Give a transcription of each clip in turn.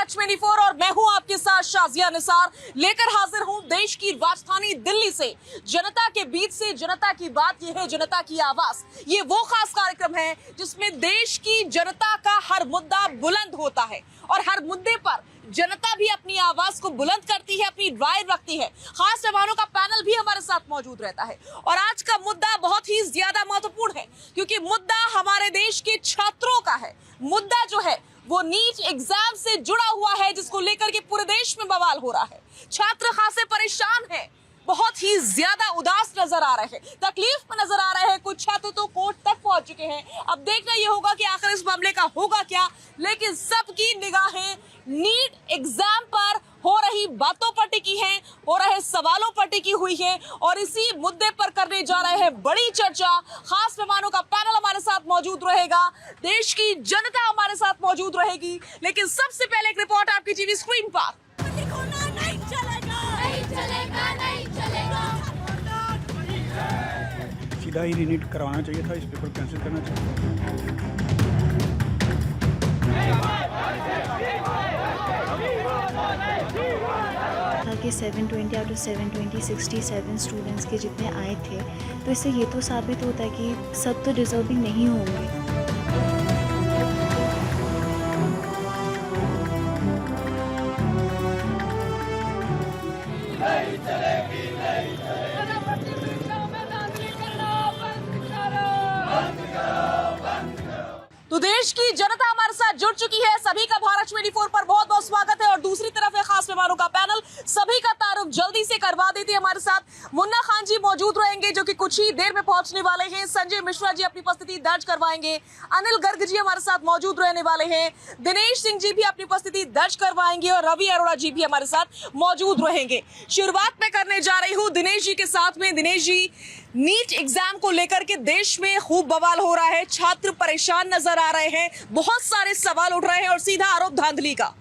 भारत 24 और मैं हूं आपके साथ शाजिया निसार लेकर हाजिर हूं देश की राजधानी दिल्ली से जनता के बीच से जनता की बात। यह है जनता की आवाज। ये वो खास कार्यक्रम है जिसमें देश की जनता का हर मुद्दा बुलंद होता है और हर मुद्दे पर जनता भी अपनी आवाज को बुलंद करती है, अपनी राय रखती है। खास मेहमानों का पैनल भी हमारे साथ मौजूद रहता है और आज का मुद्दा बहुत ही ज्यादा महत्वपूर्ण है क्योंकि मुद्दा हमारे देश के छात्रों का है। मुद्दा जो है वो नीट एग्जाम से जुड़ा हुआ है जिसको लेकर के पूरे देश में बवाल हो रहा है। छात्र खासे परेशान हैं, बहुत ही ज्यादा उदास नजर आ रहे हैं, तकलीफ में नजर आ रहे हैं। कुछ छात्र तो कोर्ट तक पहुंच चुके हैं। अब देखना यह होगा कि आखिर इस मामले का होगा क्या, लेकिन सबकी निगाहें नीट एग्जाम पर हो रही बातों पर टिकी हैं, हो रहे सवालों पर टिकी हुई है और इसी मुद्दे पर करने जा रहे हैं बड़ी चर्चा। खास मेहमानों का पैनल हमारे साथ मौजूद रहेगा, देश की जनता हमारे साथ मौजूद रहेगी। लेकिन सबसे पहले एक रिपोर्ट आपकी टीवी स्क्रीन पर। सीधा ही रीनीट करवाना चाहिए था, इस पेपर कैंसिल करना चाहिए। था कि 720 आउट ऑफ 720 67 स्टूडेंट्स के जितने आए थे, तो इससे ये तो साबित होता है कि सब तो डिजर्विंग नहीं होंगे। तो देश की जनता हमारे साथ जुड़ चुकी है। सभी का भारत 24 पर बहुत बहुत स्वागत है और दूसरी तरफ है खास मेहमानों का पैनल। सभी का तारुफ जल्दी से करवा देते हैं। हमारे साथ मुन्ना खान जी मौजूद रहेंगे जो कि कुछ ही देर में पहुंचने वाले हैं। संजय मिश्रा जी अपनी उपस्थिति दर्ज करवाएंगे। अनिल गर्ग जी हमारे साथ मौजूद रहने वाले हैं। दिनेश सिंह जी भी अपनी उपस्थिति दर्ज करवाएंगे और रवि अरोड़ा जी भी हमारे साथ मौजूद रहेंगे। शुरुआत में करने जा रही हूँ दिनेश जी के साथ में। दिनेश जी, नीट एग्जाम को लेकर के देश में खूब बवाल हो रहा है, छात्र परेशान नजर आ रहे हैं, बहुत सारे सवाल उठ रहे हैं और सीधा आरोप धांधली का।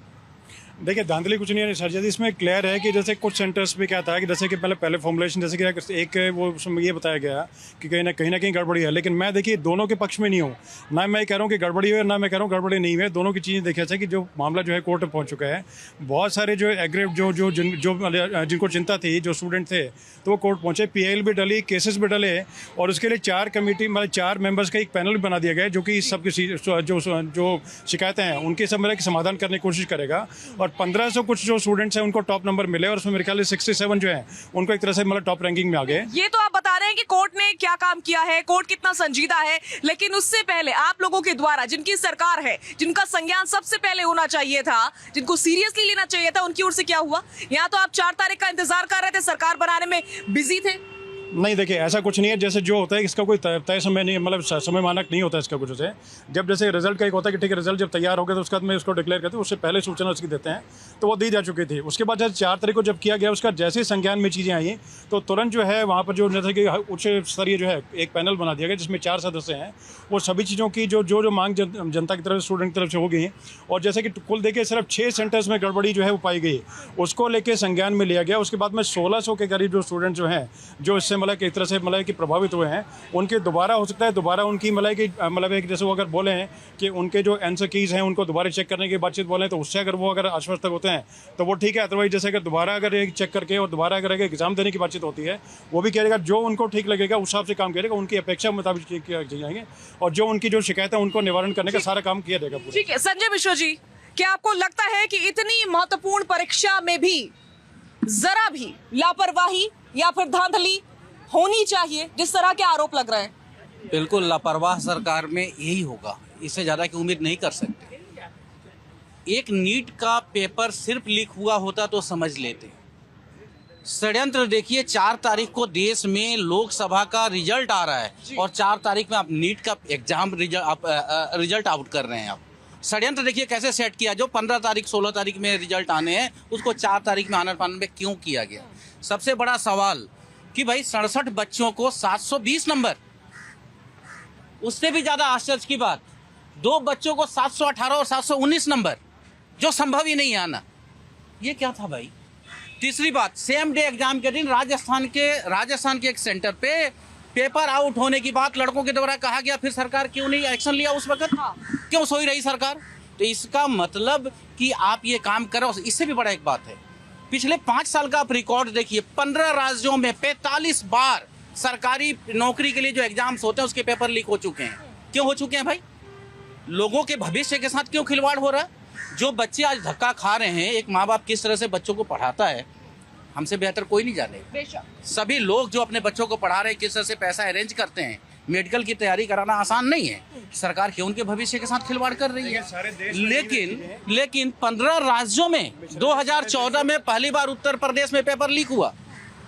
देखिए, धांधली कुछ नहीं है सर जी, इसमें क्लियर है कि जैसे कुछ सेंटर्स पे क्या था कि जैसे कि पहले फॉर्मुलेशन जैसे कि एक वो उसमें ये बताया गया कि कहीं ना कहीं गड़बड़ी है। लेकिन मैं देखिए दोनों के पक्ष में नहीं हूँ, ना मैं कह रहा हूँ कि गड़बड़ी है ना मैं कह रहा हूँ गड़बड़ी नहीं है। दोनों की चीज़ें देखी जाए कि जो मामला जो है कोर्ट में पहुँच चुका है। बहुत सारे जो एग्रेव जिनको चिंता थी, जो स्टूडेंट थे, तो वो कोर्ट पहुँचे। PIL भी डली, केसेस भी डले और उसके लिए 4 मेंबर्स का एक पैनल भी बना दिया गया है जो कि सबकी जो शिकायतें हैं उनके सब मतलब समाधान करने की कोशिश करेगा। और 1500 कुछ जो स्टूडेंट्स हैं उनको टॉप नंबर मिले और उसमें मेरे ख्याल से 67 जो है उनको एक तरह से मतलब टॉप रैंकिंग में आ गए। ये तो आप बता रहे हैं कि कोर्ट ने क्या काम किया है, कोर्ट कितना संजीदा है, लेकिन उससे पहले आप लोगों के द्वारा जिनकी सरकार है, जिनका संज्ञान सबसे पहले होना चाहिए था, जिनको सीरियसली लेना चाहिए था, उनकी ओर से क्या हुआ? यहाँ तो आप 4 तारीख का इंतजार कर रहे थे, सरकार बनाने में बिजी थे। नहीं, देखिए ऐसा कुछ नहीं है। जैसे जो होता है इसका कोई तय समय नहीं, मतलब समय मानक नहीं होता इसका कुछ से। जब जैसे रिजल्ट का एक होता है कि ठीक है रिजल्ट जब तैयार हो गया तो उसके बाद में उसको डिक्लेयर करते हैं, उससे पहले सूचना उसकी देते हैं, तो वो दी जा चुकी थी। उसके बाद जैसे 4 तारीख को जब किया गया, उसका जैसे ही संज्ञान में चीज़ें आई तो तुरंत जो है वहाँ पर जो जैसे कि उच्च स्तरीय जो है एक पैनल बना दिया गया जिसमें 4 सदस्य हैं। वो सभी चीज़ों की जो मांग जनता की तरफ से, स्टूडेंट की तरफ से हो गई। और जैसे कि कुल देखिए सिर्फ 6 सेंटर्स में गड़बड़ी जो है वो पाई गई, उसको लेकर संज्ञान में लिया गया। उसके बाद में 1600 के करीब जो स्टूडेंट जो हैं जो इससे मतलब एक तरह से मतलब कि प्रभावित हुए हैं, उनके दोबारा हो सकता है दोबारा उनकी मतलब एक जैसे वो अगर बोले हैं कि उनके जो आंसर कीज हैं उनको दोबारा चेक करने की बातचीत बोले तो उससे अगर वो अगर आश्वस्त होते हैं तो वो ठीक है। अदरवाइज जैसे अगर दोबारा अगर एक चेक करके और दोबारा अगर एग्जाम देने की बातचीत होती है, वो भी करेगा जो उनको ठीक लगेगा उस हिसाब से काम करेगा, उनकी अपेक्षा मुताबिक किया जाएंगे और जो उनकी जो शिकायत है उनको निवारण करने का सारा काम किया जाएगा। ठीक है संजय मिश्रा जी, क्या आपको लगता है कि इतनी महत्वपूर्ण परीक्षा में भी जरा भी लापरवाही या फिर धांधली होनी चाहिए जिस तरह के आरोप लग रहे हैं? बिल्कुल लापरवाह सरकार में यही होगा, इससे ज़्यादा की उम्मीद नहीं कर सकते। एक नीट का पेपर सिर्फ लीक हुआ होता तो समझ लेते। षड्यंत्र देखिए, 4 तारीख को देश में लोकसभा का रिजल्ट आ रहा है और 4 तारीख में आप नीट का एग्जाम रिजल्ट आउट कर रहे हैं। आप षड्यंत्र देखिए कैसे सेट किया। जो 15 तारीख 16 तारीख में रिजल्ट आने हैं उसको 4 तारीख में आनर पानर में क्यों किया गया? सबसे बड़ा सवाल कि भाई 67 बच्चों को 720 नंबर, उससे भी ज़्यादा आश्चर्य की बात 2 बच्चों को 718 और 719 नंबर, जो संभव ही नहीं है आना। ये क्या था भाई? तीसरी बात, सेम डे एग्जाम के दिन राजस्थान के एक सेंटर पे पेपर आउट होने की बात लड़कों के द्वारा कहा गया, फिर सरकार क्यों नहीं एक्शन लिया उस वक्त? क्यों सोई रही सरकार? तो इसका मतलब कि आप ये काम करो। इससे भी बड़ा एक बात है, पिछले 5 साल का आप रिकॉर्ड देखिए, 15 राज्यों में 45 बार सरकारी नौकरी के लिए जो एग्जाम्स होते हैं उसके पेपर लीक हो चुके हैं। क्यों हो चुके हैं भाई? लोगों के भविष्य के साथ क्यों खिलवाड़ हो रहा है? जो बच्चे आज धक्का खा रहे हैं, एक माँ बाप किस तरह से बच्चों को पढ़ाता है हमसे बेहतर कोई नहीं जाने। बेशक सभी लोग जो अपने बच्चों को पढ़ा रहे हैं, किस तरह से पैसा अरेंज करते हैं। मेडिकल की तैयारी कराना आसान नहीं है, सरकार क्यों उनके भविष्य के साथ खिलवाड़ कर रही है। लेकिन 15 राज्यों में 2014 में पहली बार उत्तर प्रदेश में पेपर लीक हुआ,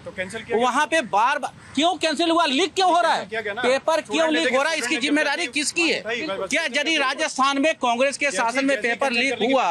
तो कैंसिल किया वहाँ पे बार क्यों कैंसिल हुआ? लीक क्यों हो रहा है? किया गया ना। पेपर क्यों स्टूडेंट लीक हो रहा है? स्टूडेंट इसकी ने जिम्मेदारी जब किसकी है? बताइए, क्या यदि राजस्थान में कांग्रेस के शासन में पेपर लीक हुआ,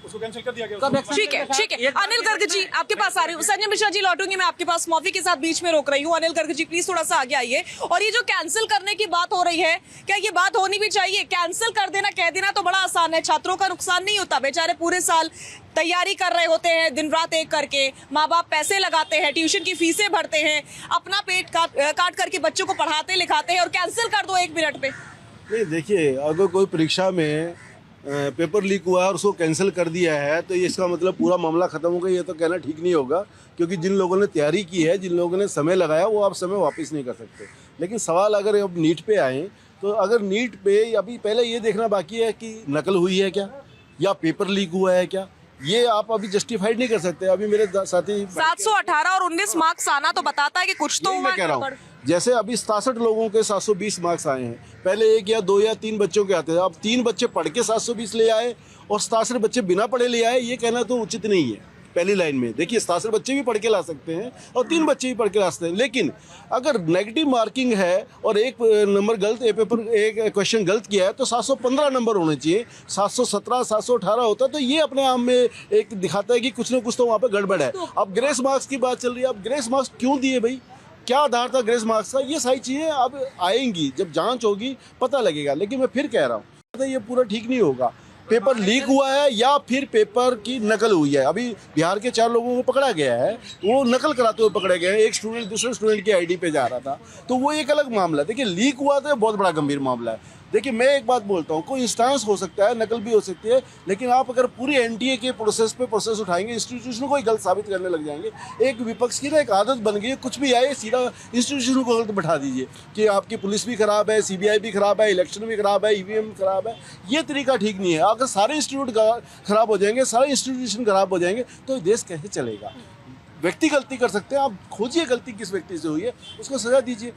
उसको कैंसिल कर दिया गया। कब ठीक है, ठीक है। अनिल गर्ग जी आपके पास आ रही हूँ, संजय मिश्रा जी लौटूंगी मैं आपके पास, मौफी के साथ बीच में रोक रही हूँ। अनिल गर्ग जी प्लीज थोड़ा सा आगे आइए। और ये जो कैंसिल करने की बात हो रही है, क्या ये बात होनी भी चाहिए? कैंसिल कर देना, कह देना तो बड़ा आसान है, छात्रों का नुकसान नहीं होता। बेचारे पूरे साल तैयारी कर रहे होते हैं, दिन रात एक करके, माँ बाप पैसे लगाते हैं, ट्यूशन की फीसें भरते हैं, अपना पेट काट करके बच्चों को पढ़ाते लिखाते हैं, और कैंसिल कर दो 1 मिनट पे। नहीं, देखिए, अगर कोई परीक्षा में पेपर लीक हुआ है और उसको कैंसिल कर दिया है तो ये इसका मतलब पूरा मामला ख़त्म हो गया, ये तो कहना ठीक नहीं होगा। क्योंकि जिन लोगों ने तैयारी की है, जिन लोगों ने समय लगाया, वो आप समय वापस नहीं कर सकते। लेकिन सवाल अगर अब नीट पे आए, तो अगर नीट पे अभी पहले ये देखना बाकी है कि नकल हुई है क्या, या पेपर लीक हुआ है क्या, ये आप अभी जस्टिफाइड नहीं कर सकते। अभी मेरे साथी 718 और 19 मार्क्स आना तो बताता है कि कुछ तो यही हुआ मैं कह रहा गड़बड़। हूँ। जैसे अभी 67 लोगों के 720 मार्क्स आए हैं, पहले 1 या 2 या 3 बच्चों के आते थे, अब 3 बच्चे पढ़ के 720 ले आए और 67 बच्चे बिना पढ़े ले आए। ये कहना तो उचित नहीं है। पहली लाइन में देखिए, 67 बच्चे भी पढ़ के ला सकते हैं और 3 बच्चे भी पढ़ के ला सकते हैं। लेकिन अगर नेगेटिव मार्किंग है और एक नंबर गलत, एक क्वेश्चन गलत किया है, तो 715 नंबर होने चाहिए। 717 718 होता तो ये अपने आप में एक दिखाता है कि कुछ ना कुछ तो वहाँ पे गड़बड़ है। अब ग्रेस मार्क्स की बात चल रही है, अब ग्रेस मार्क्स क्यों दिए भाई, क्या आधार था ग्रेस मार्क्स का? ये सारी चीज़ें अब आएंगी, जब जांच होगी पता लगेगा। लेकिन मैं फिर कह रहा हूँ, ये पूरा ठीक नहीं होगा। पेपर लीक हुआ है या फिर पेपर की नकल हुई है। अभी बिहार के 4 लोगों को पकड़ा गया है, वो नकल कराते हुए पकड़े गए हैं। एक स्टूडेंट दूसरे स्टूडेंट की आईडी पे जा रहा था, तो वो एक अलग मामला है। देखिए, लीक हुआ तो बहुत बड़ा गंभीर मामला है। देखिए, मैं एक बात बोलता हूँ, कोई इंस्टांस हो सकता है, नकल भी हो सकती है, लेकिन आप अगर पूरी एनटीए के प्रोसेस उठाएंगे, इंस्टीट्यूशन को ही गलत साबित करने लग जाएंगे। एक विपक्ष की ना एक आदत बन गई है, कुछ भी आए सीधा इंस्टीट्यूशन को गलत बैठा दीजिए कि आपकी पुलिस भी खराब है, सीबीआई भी खराब है, इलेक्शन भी खराब है, ईवीएम खराब है। ये तरीका ठीक नहीं है। अगर सारे इंस्टीट्यूट खराब हो जाएंगे, सारे इंस्टीट्यूशन खराब हो जाएंगे, तो देश कैसे चलेगा? व्यक्ति गलती कर सकते हैं, आप खोजिए गलती किस व्यक्ति से हुई है, उसको सजा दीजिए।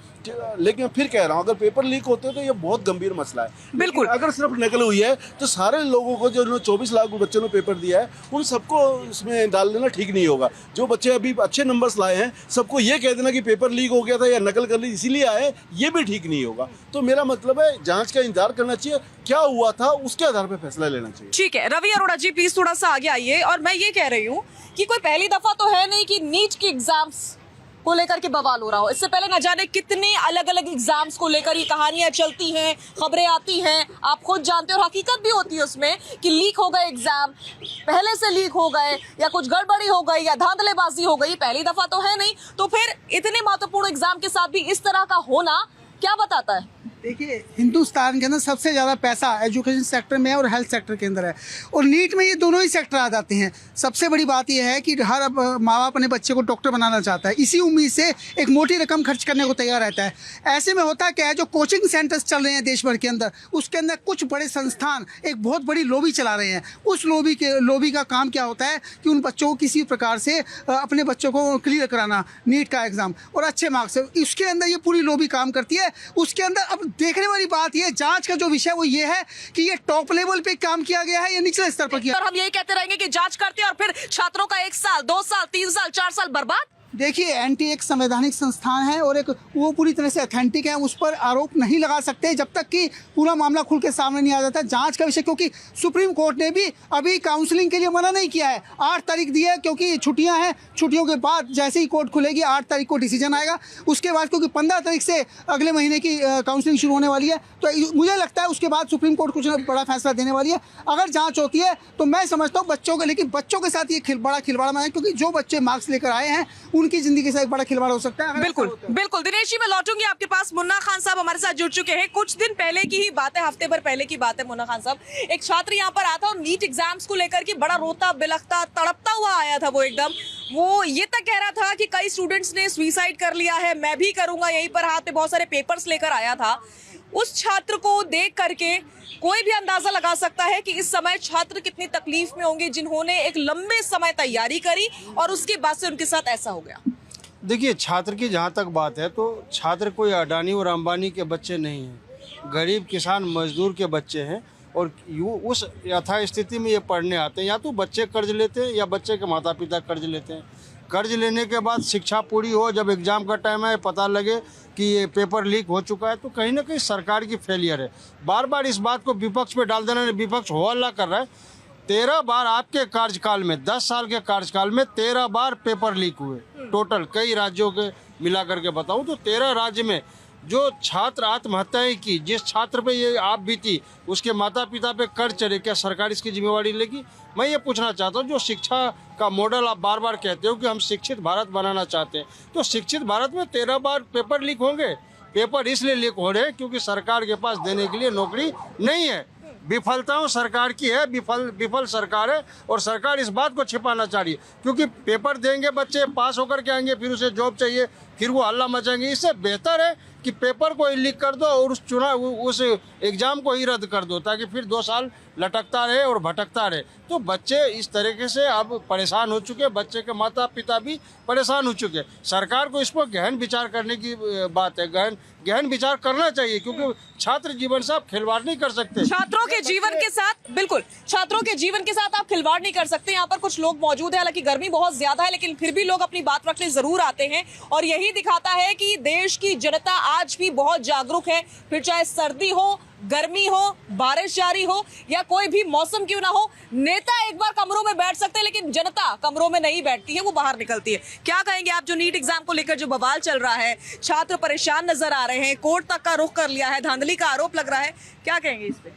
लेकिन मैं फिर कह रहा हूँ, अगर पेपर लीक होते हैं तो ये बहुत गंभीर मसला है। बिल्कुल। अगर सिर्फ नकल हुई है तो सारे लोगों को, जो 24 लाख बच्चों ने पेपर दिया है, उन सबको इसमें डाल देना ठीक नहीं होगा। जो बच्चे अभी अच्छे नंबर्स लाए हैं, सबको ये कह देना कि पेपर लीक हो गया था या नकल कर ली इसीलिए आए, ये भी ठीक नहीं होगा। तो मेरा मतलब है, जाँच का इंतजार करना चाहिए, क्या हुआ था उसके आधार पर फैसला लेना चाहिए। ठीक है, रवि अरोड़ा जी प्लीज थोड़ा सा आगे आइए। और मैं ये कह रही हूँ कि कोई पहली दफा तो है नहीं कि नीट की एग्जाम्स को लेकर के बवाल हो रहा हो। इससे पहले न जाने कितने अलग अलग एग्जाम्स को लेकर ये कहानियां चलती हैं, खबरें आती हैं, आप खुद जानते हो, और हकीकत भी होती है उसमें कि लीक हो गए एग्जाम, पहले से लीक हो गए, या कुछ गड़बड़ी हो गई, या धांधलेबाजी हो गई। पहली दफा तो है नहीं, तो फिर इतने महत्वपूर्ण एग्जाम के साथ भी इस तरह का होना क्या बताता है? देखिए, हिंदुस्तान के अंदर सबसे ज़्यादा पैसा एजुकेशन सेक्टर में है और हेल्थ सेक्टर के अंदर है, और नीट में ये दोनों ही सेक्टर आ जाते हैं। सबसे बड़ी बात यह है कि हर माँ बाप अपने बच्चे को डॉक्टर बनाना चाहता है, इसी उम्मीद से एक मोटी रकम खर्च करने को तैयार रहता है। ऐसे में होता क्या है, जो कोचिंग सेंटर्स चल रहे हैं देश भर के अंदर, उसके अंदर कुछ बड़े संस्थान एक बहुत बड़ी लॉबी चला रहे हैं। उस लॉबी का काम क्या होता है कि उन बच्चों को किसी प्रकार से अपने बच्चों को क्लियर कराना नीट का एग्ज़ाम और अच्छे मार्क्स से, इसके अंदर ये पूरी लॉबी काम करती है। उसके अंदर अब देखने वाली बात ये, जांच का जो विषय वो ये है कि ये टॉप लेवल पे काम किया गया है या निचले स्तर पर किया। और हम यही कहते रहेंगे कि जांच करते हैं और फिर छात्रों का 1 साल 2 साल 3 साल 4 साल बर्बाद। देखिए, एनटी एक संवैधानिक संस्थान है और एक वो पूरी तरह से ऑथेंटिक है, उस पर आरोप नहीं लगा सकते जब तक कि पूरा मामला खुल के सामने नहीं आ जाता। जांच का विषय, क्योंकि सुप्रीम कोर्ट ने भी अभी काउंसलिंग के लिए मना नहीं किया है, 8 तारीख दी है, क्योंकि छुट्टियां हैं। छुट्टियों के बाद जैसे ही कोर्ट खुलेगी 8 तारीख को डिसीजन आएगा। उसके बाद क्योंकि 15 तारीख से अगले महीने की काउंसलिंग शुरू होने वाली है, तो मुझे लगता है उसके बाद सुप्रीम कोर्ट कुछ बड़ा फैसला देने वाली है। अगर जाँच होती है तो मैं समझता हूँ बच्चों का, लेकिन बच्चों के साथ ये बड़ा खिलवाड़ है, क्योंकि जो बच्चे मार्क्स लेकर आए हैं उनकी ज़िंदगी से एक बड़ा खिलवाड़ हो सकता है। अगर बिल्कुल ऐसा होता है। बिल्कुल। दिनेश जी, मैं लौटूंगी आपके पास। मुन्ना खान साहब हमारे साथ जुड़ चुके हैं। कुछ दिन पहले की ही बात है, हफ्ते भर पहले की बात है मुन्ना खान साहब, एक छात्र यहाँ पर आया था और नीट एग्जाम्स को लेकर के बड़ा रोता बिलखता तड़पता हुआ आया था। वो ये तक कह रहा था कि कई स्टूडेंट्स ने सुसाइड कर लिया है, मैं भी करूंगा, यहीं पर हाथ में बहुत सारे पेपर्स लेकर आया था। उस छात्र को देख करके कोई भी अंदाजा लगा सकता है कि इस समय छात्र कितनी तकलीफ में होंगे, जिन्होंने एक लंबे समय तैयारी करी और उसके बाद से उनके साथ ऐसा हो गया। देखिए, छात्र की जहाँ तक बात है तो छात्र कोई अडानी और अंबानी के बच्चे नहीं हैं, गरीब किसान मजदूर के बच्चे हैं और उस यथा स्थिति में ये पढ़ने आते हैं। या तो बच्चे कर्ज लेते हैं या बच्चे के माता पिता कर्ज लेते हैं। कर्ज लेने के बाद शिक्षा पूरी हो, जब एग्ज़ाम का टाइम है, पता लगे कि ये पेपर लीक हो चुका है, तो कहीं ना कहीं सरकार की फेलियर है। बार बार इस बात को विपक्ष पे डाल देना, विपक्ष हो हल्ला कर रहा है। 13 बार आपके कार्यकाल में, 10 साल के कार्यकाल में 13 बार पेपर लीक हुए टोटल, कई राज्यों के मिला करके बताऊं तो 13 राज्य में जो छात्र आत्महत्याएं की, जिस छात्र पे ये आप बीती, उसके माता पिता पे कर्ज चढ़े, क्या सरकार इसकी जिम्मेवारी लेगी? मैं ये पूछना चाहता हूँ, जो शिक्षा का मॉडल आप बार बार कहते हो कि हम शिक्षित भारत बनाना चाहते हैं, तो शिक्षित भारत में 13 बार पेपर लीक होंगे। पेपर इसलिए लीक हो रहे हैं क्योंकि सरकार के पास देने के लिए नौकरी नहीं है। विफलताओं सरकार की है, विफल सरकार है और सरकार इस बात को छिपाना चाह रही है, क्योंकि पेपर देंगे बच्चे, पास होकर के आएंगे, फिर उसे जॉब चाहिए, फिर वो हल्ला मचाएंगे। इससे बेहतर है कि पेपर को ही लीक कर दो और उस एग्ज़ाम को ही रद्द कर दो, ताकि फिर 2 साल लटकता रहे और भटकता रहे। तो बच्चे इस तरीके से अब परेशान हो चुके हैं, बच्चे के माता पिता भी परेशान हो चुके हैं। सरकार को इस पर गहन विचार करने की बात है, गहन विचार करना चाहिए, क्योंकि छात्र जीवन से आप खिलवाड़ नहीं कर सकते। छात्रों के जीवन के साथ, बिल्कुल, छात्रों के जीवन के साथ आप खिलवाड़ नहीं कर सकते। यहाँ पर कुछ लोग मौजूद हैं, हालांकि गर्मी बहुत ज्यादा है, लेकिन फिर भी लोग अपनी बात रखने जरूर आते हैं और यही दिखाता है कि देश की जनता आज भी बहुत जागरूक है। फिर चाहे सर्दी हो, गर्मी हो, बारिश जारी हो या कोई भी मौसम क्यों ना हो, नेता एक बार कमरों में बैठ सकते हैं, लेकिन जनता कमरों में नहीं बैठती है, वो बाहर निकलती है। क्या कहेंगे आप, जो नीट एग्जाम को लेकर जो बवाल चल रहा है, छात्र परेशान नजर आ रहे हैं, कोर्ट तक का रुख कर लिया है, धांधली का आरोप लग रहा है, क्या कहेंगे इस पे?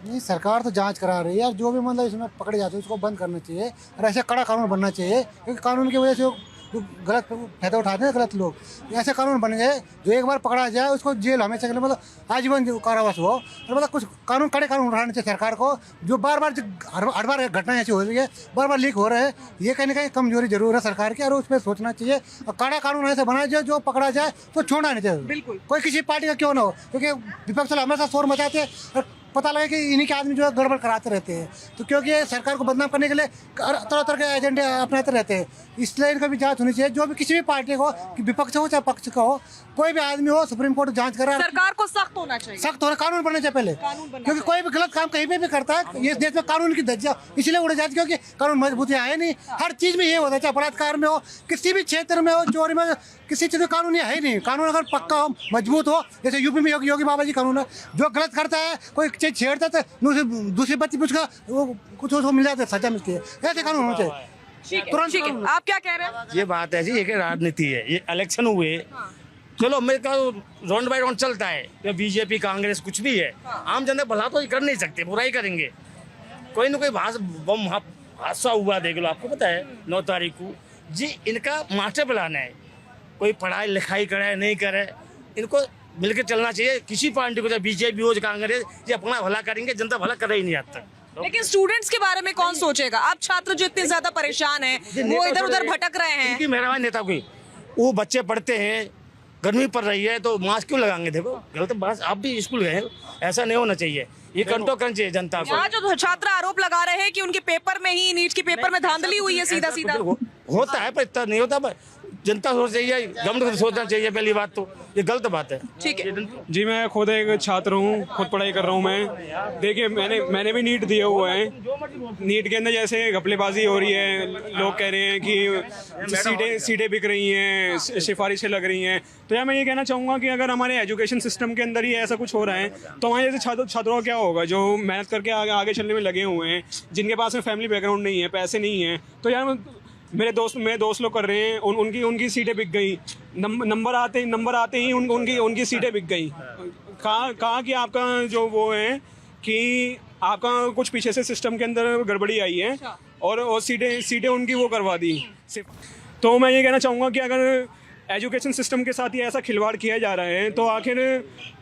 नहीं, सरकार तो जांच करा रही है यार, जो भी मतलब इसमें पकड़े जाते हैं उसको बंद करना चाहिए और ऐसे कड़ा कानून बनना चाहिए, क्योंकि कानून की वजह से जो गलत फायदा उठाते हैं गलत लोग, ऐसे कानून बन गए जो एक बार पकड़ा जाए उसको जेल हमेशा के लिए मतलब आजीवन कारावास हो। और मतलब कुछ कानून, कड़े कानून उठाने चाहिए सरकार को, जो बार बार हर बार घटना ऐसी हो रही है, बार बार लीक हो रहे हैं, ये कहीं ना कहीं कमजोरी जरूर है सरकार की और उस पर सोचना चाहिए। और कड़ा कानून ऐसे बनाया जाए जो पकड़ा जाए तो छोड़ना नहीं चाहिए, बिल्कुल, कोई किसी पार्टी का क्यों ना हो, क्योंकि विपक्ष हमेशा शोर मचाते हैं और पता लगे कि इन्हीं के आदमी जो है गड़बड़ कराते रहते हैं, तो क्योंकि सरकार को बदनाम करने के लिए तरह तरह के एजेंडे अपनाते रहते हैं, इसलिए इनका भी जांच होनी चाहिए। जो भी किसी भी पार्टी को, कि विपक्ष हो चाहे पक्ष का हो, कोई भी आदमी हो, सुप्रीम कोर्ट जांच करा, सरकार को सख्त होना चाहिए, सख्त होना, कानून बनना चाहिए पहले, क्योंकि कोई भी गलत काम कहीं पे भी करता है, ये देश में कानून की धज्जियां इसलिए उड़ जाती है क्योंकि कानून मजबूती है नहीं। हर चीज में ये होता है, चाहे बलात्कार में हो, किसी भी क्षेत्र में हो, चोरी में, किसी चीज में कानून है ही नहीं। कानून अगर पक्का हो, मजबूत हो, जैसे यूपी में योगी बाबा जी कानून है, जो गलत करता है, कोई चीज छेड़ता है तो दूसरी बच्ची पूछकर वो कुछ उसको मिल जाता है, सजा मिलती है, ऐसे कानून होना चाहिए। ठीक है, आप क्या कह रहे हैं? ये बात है जी, एक राजनीति है, ये इलेक्शन हुए, चलो मेरे का राउंड बाय राउंड चलता है, तो बीजेपी कांग्रेस कुछ भी है, आम जनता भला तो कर नहीं सकते, बुराई करेंगे। कोई ना कोई बम हादसा हुआ, देख लो, आपको पता है 9 तारीख को जी, इनका मास्टर प्लान है, कोई पढ़ाई लिखाई करे नहीं करे, इनको मिलकर चलना चाहिए। किसी पार्टी को, चाहे बीजेपी हो, कांग्रेस, ये अपना भला करेंगे, जनता भला कर ही नहीं आता। लेकिन स्टूडेंट्स के बारे में कौन सोचेगा? अब छात्र जो इतने ज्यादा परेशान हैं, वो इधर उधर भटक रहे हैं। इनकी मेहरबानी नेता की, वो बच्चे पढ़ते हैं, गर्मी पड़ रही है तो मास्क क्यों लगाएंगे? देखो गलत बात, आप भी स्कूल गए, ऐसा नहीं होना चाहिए, ये कंट्रोल करना चाहिए जनता को। यहाँ जो छात्र आरोप लगा रहे हैं कि उनके पेपर में ही, नीट के पेपर में धांधली हुई है, सीधा सीधा होता है, पर इतना नहीं होता। जनता सोच चाहिए, गवर्नमेंट को सोचना चाहिए, पहली बात तो ये गलत बात है। ठीक है जी, मैं खुद एक छात्र हूँ, खुद पढ़ाई कर रहा हूँ मैं। देखिए, मैंने भी नीट दिए हुए हैं। नीट के अंदर जैसे घपलेबाजी हो रही है, लोग कह रहे हैं कि सीटें बिक रही हैं, सिफारिशें लग रही हैं, तो यार मैं ये कहना चाहूँगा कि अगर हमारे एजुकेशन सिस्टम के अंदर ही ऐसा कुछ हो रहा है तो हमारे जैसे छात्रों का क्या होगा, जो मेहनत करके आगे चलने में लगे हुए हैं, जिनके पास में फैमिली बैकग्राउंड नहीं है, पैसे नहीं है, तो यार मेरे दोस्त लोग कर रहे हैं, उनकी सीटें बिक गई, नंबर आते ही उनकी सीटें बिक गई। कहा कि आपका जो वो है कि आपका कुछ पीछे से सिस्टम के अंदर गड़बड़ी आई है और सीटें उनकी वो करवा दी। तो मैं ये कहना चाहूँगा कि अगर एजुकेशन सिस्टम के साथ ही ऐसा खिलवाड़ किया जा रहा है तो आखिर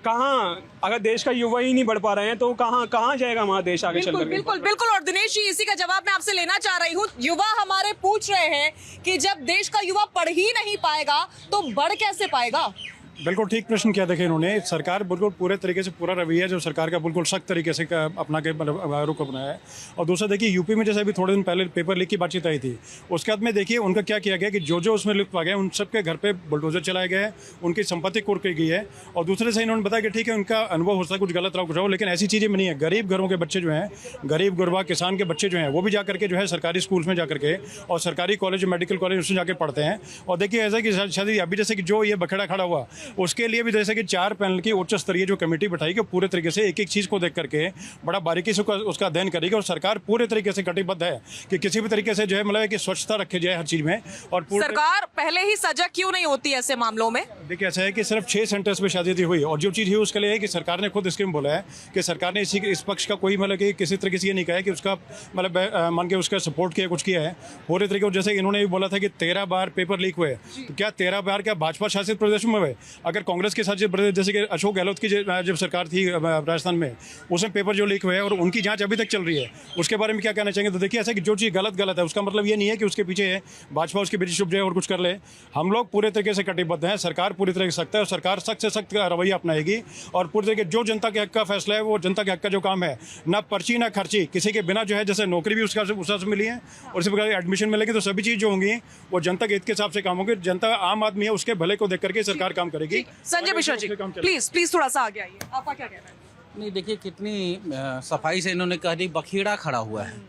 कहाँ, अगर देश का युवा ही नहीं बढ़ पा रहे हैं तो कहाँ जाएगा हमारा देश आगे चल बिल्कुल बिल्कुल बिल्कुल। और दिनेश जी, इसी का जवाब मैं आपसे लेना चाह रही हूँ। युवा हमारे पूछ रहे हैं कि जब देश का युवा पढ़ ही नहीं पाएगा तो बढ़ कैसे पाएगा? बिल्कुल ठीक प्रश्न किया। देखिए, इन्होंने सरकार बिल्कुल पूरे तरीके से पूरा रवैया जो सरकार का बिल्कुल सख्त तरीके से अपना के मतलब रुख अपनाया है। और दूसरा देखिए, यूपी में जैसे अभी थोड़े दिन पहले पेपर लीक की बातचीत आई थी, उसके बाद में देखिए उनका क्या किया गया कि जो उसमें लिप्त आ गए उन सबके घर पे बुलडोजर चलाए गए, उनकी संपत्ति कुर्क की गई है। और दूसरे से इन्होंने बताया कि ठीक है, उनका अनुभव हो सकता है कुछ गलत रहा कुछ हो, लेकिन ऐसी चीज़ें नहीं है। गरीब घरों के बच्चे जो हैं, गरीब गुरबा किसान के बच्चे जो हैं, वो भी जा करके जो है सरकारी स्कूल्स में जा करके और सरकारी कॉलेज मेडिकल कॉलेज उसमें जाके पढ़ते हैं। और देखिए ऐसा कि शायद अभी जैसे कि जो ये बखेड़ा खड़ा हुआ, उसके लिए भी जैसे कि 4 पैनल की उच्च स्तरीय जो कमेटी बैठाई पूरे तरीके से एक एक चीज़ को देख करके बड़ा बारीकी से उसका अध्ययन करेगी। और सरकार पूरे तरीके से कटिबद्ध है कि किसी भी तरीके से जो है मतलब कि स्वच्छता रखी जाए हर चीज़ में। और सरकार पहले ही सजग क्यों नहीं होती ऐसे मामलों में? देखिए ऐसा है कि सिर्फ 6 सेंटर्स में शादी हुई और जो चीज़ हुई उसके लिए है कि सरकार ने खुद स्कीम बोला है कि सरकार ने इस पक्ष का कोई मतलब कि किसी तरीके से ये नहीं कहा है कि उसका मतलब मान के उसका सपोर्ट किया कुछ किया है पूरे तरीके से। जैसे इन्होंने भी बोला था कि 13 बार पेपर लीक हुए, तो क्या 13 बार क्या भाजपा शासित प्रदेशों में हुए? अगर कांग्रेस के शासित प्रदेश जैसे कि अशोक गहलोत की जब सरकार थी राजस्थान में, उसमें पेपर जो लीक हुए और उनकी जांच अभी तक चल रही है, उसके बारे में क्या कहना चाहेंगे? तो देखिए ऐसा कि जो चीज़ गलत है उसका मतलब ये नहीं है कि उसके पीछे भाजपा उसके पीछे छुप जाए और कुछ कर ले। हम लोग पूरे तरीके से कटिबद्ध हैं, सरकार पूरी तरह से सख्त है और सरकार सख्त से सख्त रवैया अपनाएगी। और पूरी तरीके जो जनता के हक का फैसला है, वो जनता के हक का जो काम है, ना पर्ची ना खर्ची, किसी के बिना जो है जैसे नौकरी भी उसका से मिली है और इसी प्रकार एडमिशन मिलेगी, तो सभी चीज़ जो होंगी वो जनता के हित के हिसाब से काम होंगे। जनता आम आदमी है, उसके भले को देख करके सरकार काम करेगी। संजय मिश्रा जी प्लीज थोड़ा सा आगे आइए, आपका क्या कहना है? नहीं, देखिए कितनी सफाई से इन्होंने कह दी बखेड़ा खड़ा हुआ है।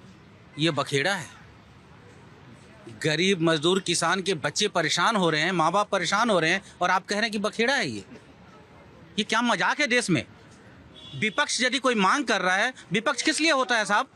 ये बखेड़ा है। गरीब मजदूर किसान के बच्चे परेशान हो रहे हैं, माँ बाप परेशान हो रहे हैं और आप कह रहे हैं कि बखेड़ा है। ये क्या मजाक है देश में? विपक्ष यदि कोई मांग कर रहा है, विपक्ष किस लिए होता है साहब?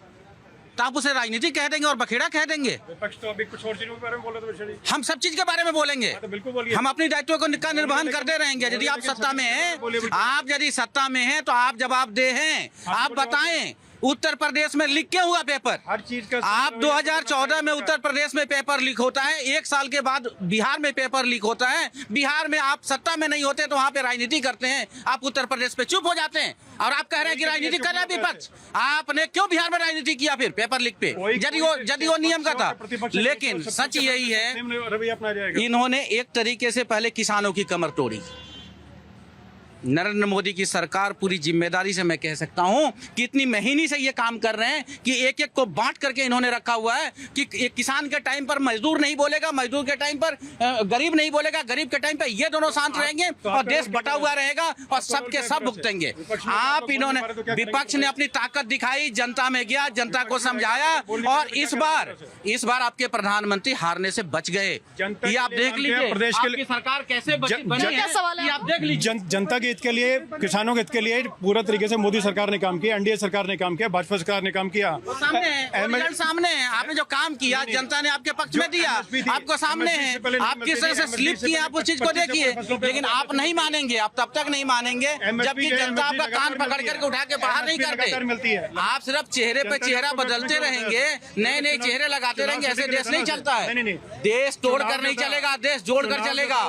तो आप उसे राजनीति कह देंगे और बखेड़ा कह देंगे? विपक्ष तो अभी कुछ और चीजों के बारे में बोल रहे थे। हम सब चीज के बारे में बोलेंगे, तो बिल्कुल बोलिए। हम अपनी दायित्व का निर्वहन करते रहेंगे। यदि आप सत्ता में हैं, आप यदि सत्ता में हैं तो आप जवाबदेह हैं। आप बताएं उत्तर प्रदेश में लीक क्यों हुआ पेपर? हर चीज का आप 2014 में उत्तर प्रदेश में पेपर लीक होता है, 1 साल के बाद बिहार में पेपर लीक होता है। बिहार में आप सत्ता में नहीं होते तो वहाँ पे राजनीति करते हैं, आप उत्तर प्रदेश पे चुप हो जाते हैं और आप कह रहे हैं कि राजनीति कर रहा है विपक्ष। आपने क्यों बिहार में राजनीति किया फिर पेपर लीक पे? यदि वो नियम का था। लेकिन सच यही है, इन्होंने एक तरीके से पहले किसानों की कमर तोड़ी। नरेंद्र मोदी की सरकार पूरी जिम्मेदारी से मैं कह सकता हूं कि इतनी महीनी से ये काम कर रहे हैं कि एक एक को बांट करके इन्होंने रखा हुआ है कि एक किसान के टाइम पर मजदूर नहीं बोलेगा, मजदूर के टाइम पर गरीब नहीं बोलेगा, गरीब के टाइम पर ये दोनों शांत रहेंगे और देश बटा हुआ रहेगा और सबके सब भुगतेंगे। आप इन्होंने विपक्ष ने अपनी ताकत दिखाई, जनता में गया, जनता को समझाया और इस बार आपके प्रधानमंत्री हारने से बच गए। ये आप देख लीजिए प्रदेश की सरकार कैसे बनी है, आप देख लीजिए। जनता के हित के लिए, किसानों के हित के लिए पूरा तरीके से मोदी सरकार ने काम किया, एनडीए सरकार ने काम किया, भाजपा सरकार ने काम किया। सामने है, आपने जो काम किया जनता ने आपके पक्ष में दिया, आपको सामने है। आप किस तरह से स्लिप किए, आप उस चीज को देखिए। लेकिन आप नहीं मानेंगे, आप तब तक नहीं मानेंगे जबकि जनता आपका कान पकड़ करके उठा के बाहर नहीं करते। आप सिर्फ चेहरे पे चेहरा बदलते रहेंगे, नए नए चेहरे लगाते रहेंगे, ऐसे देश नहीं चलता है। देश तोड़कर नहीं चलेगा, देश जोड़कर चलेगा।